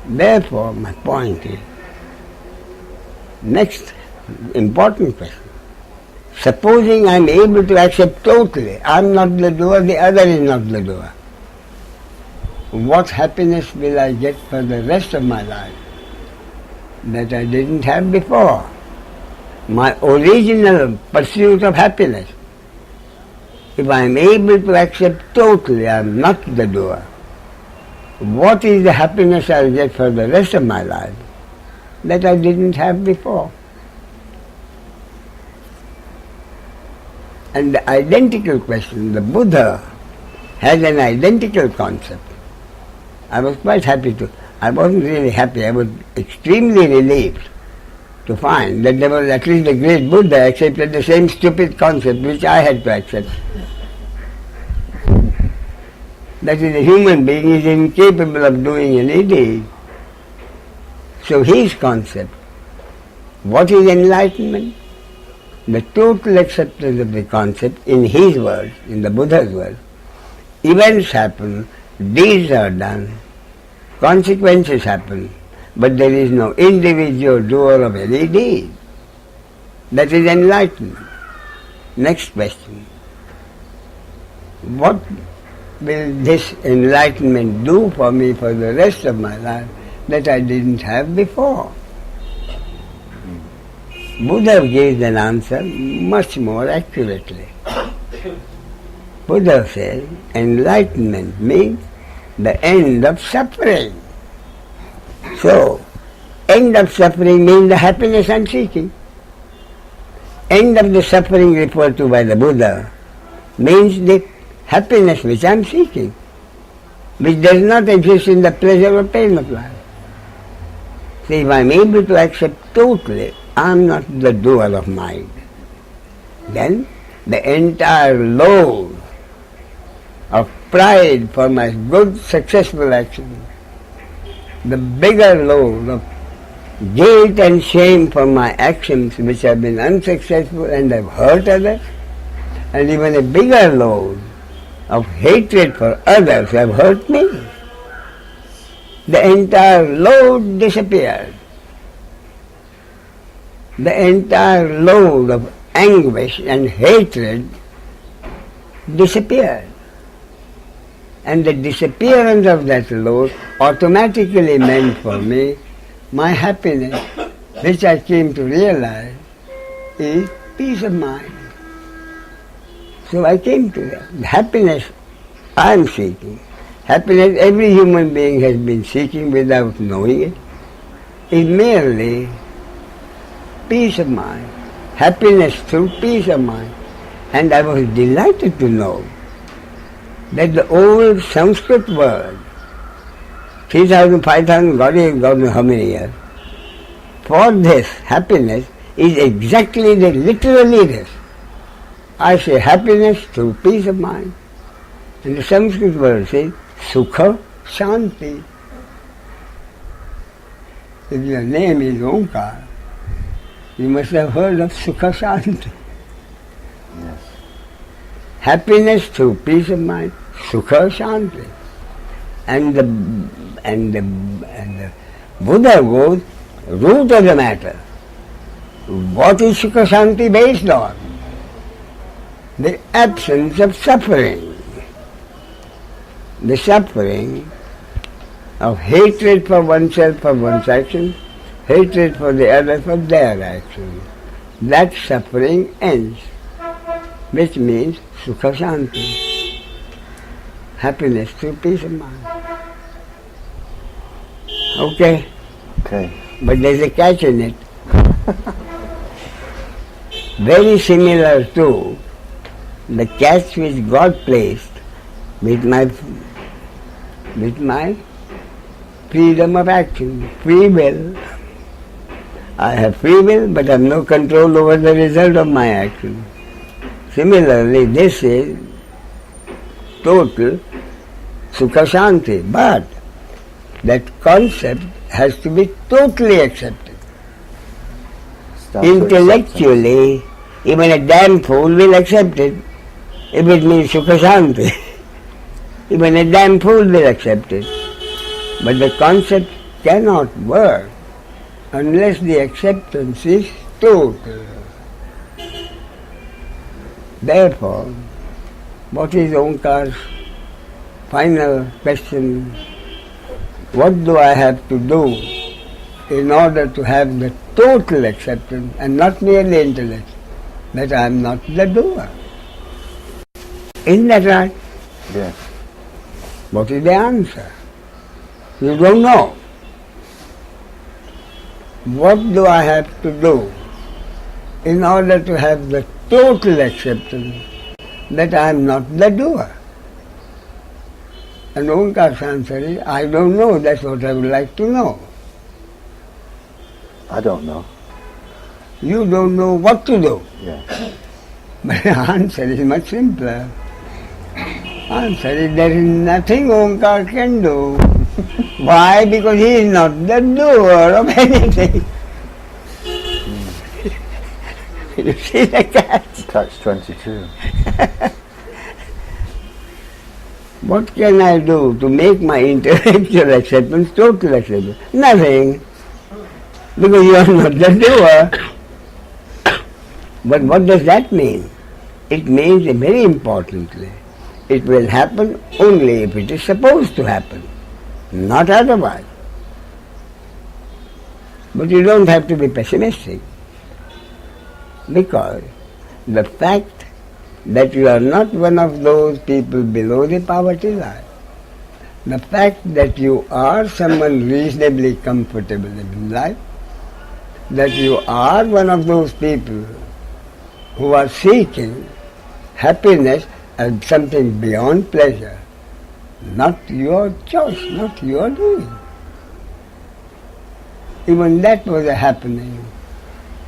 Therefore, my point is, next important question. Supposing I am able to accept totally, I am not the doer, the other is not the doer. What happiness will I get for the rest of my life that I didn't have before? My original pursuit of happiness. If I am able to accept totally, I am not the doer. What is the happiness I will get for the rest of my life that I didn't have before? And the identical question, the Buddha has an identical concept. I was quite happy I wasn't really happy, I was extremely relieved to find that there was at least the great Buddha accepted the same stupid concept which I had to accept. That is, a human being is incapable of doing any deed. So his concept, what is enlightenment? The total acceptance of the concept in his words, in the Buddha's words. Events happen, deeds are done, consequences happen, but there is no individual doer of any deed. That is enlightenment. Next question. What will this enlightenment do for me for the rest of my life that I didn't have before? Buddha gives an answer much more accurately. Buddha says, enlightenment means the end of suffering. So, end of suffering means the happiness I am seeking. End of the suffering referred to by the Buddha means the happiness which I am seeking, which does not exist in the pleasure or pain of life. So if I am able to accept totally, I am not the doer of mind, then the entire load of pride for my good, successful action, the bigger load of guilt and shame for my actions which have been unsuccessful and have hurt others, and even a bigger load of hatred for others who have hurt me, the entire load disappeared. The entire load of anguish and hatred disappeared. And the disappearance of that load automatically meant for me my happiness, which I came to realize is peace of mind. So I came to that. The happiness I am seeking, happiness every human being has been seeking without knowing it, is merely peace of mind, happiness through peace of mind. And I was delighted to know that the old Sanskrit word, 3,000, 5,000, God knows how many years, for this happiness is exactly literally this. I say happiness through peace of mind. And the Sanskrit word says Sukha Shanti. If your name is Omkar, you must have heard of Sukha Shanti. Yes. Happiness through peace of mind, Sukha Shanti. And the Buddha goes, root of the matter. What is Sukha Shanti based on? The absence of suffering. The suffering of hatred for oneself for one's action, hatred for the other for their action. That suffering ends, which means Sukha Shanti, happiness through peace of mind. Okay? Okay. But there's a catch in it. Very similar to the catch which God placed with my freedom of action, free will. I have free will, but I have no control over the result of my action. Similarly, this is total Sukha Shanti, but that concept has to be totally accepted. Intellectually, even a damn fool will accept it if it means Sukha Shanti. Even a damn fool will accept it. But the concept cannot work unless the acceptance is total. Therefore, what is Omkar's final question? What do I have to do in order to have the total acceptance and not merely intellect, that I am not the doer? Isn't that right? Yes. What is the answer? You don't know. What do I have to do in order to have the total acceptance that I am not the doer? And Omkar's answer is, I don't know, that's what I would like to know. I don't know. You don't know what to do. Yeah. But the answer is much simpler. Answer is, there is nothing Omkar can do. Why? Because he is not the doer of anything. You see the catch? Catch 22. What can I do to make my intellectual acceptance total acceptance? Nothing. Because you are not the doer. But what does that mean? It means, very importantly, it will happen only if it is supposed to happen, not otherwise. But you don't have to be pessimistic, because the fact that you are not one of those people below the poverty line, the fact that you are someone reasonably comfortable in life, that you are one of those people who are seeking happiness as something beyond pleasure, not your choice, not your doing. Even that was a happening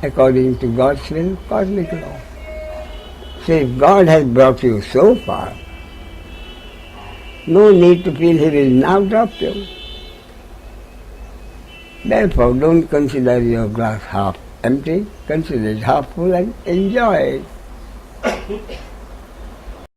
according to God's will, cosmic law. So if God has brought you so far, no need to feel He will now drop you. Therefore, don't consider your glass half empty, consider it half full and enjoy it.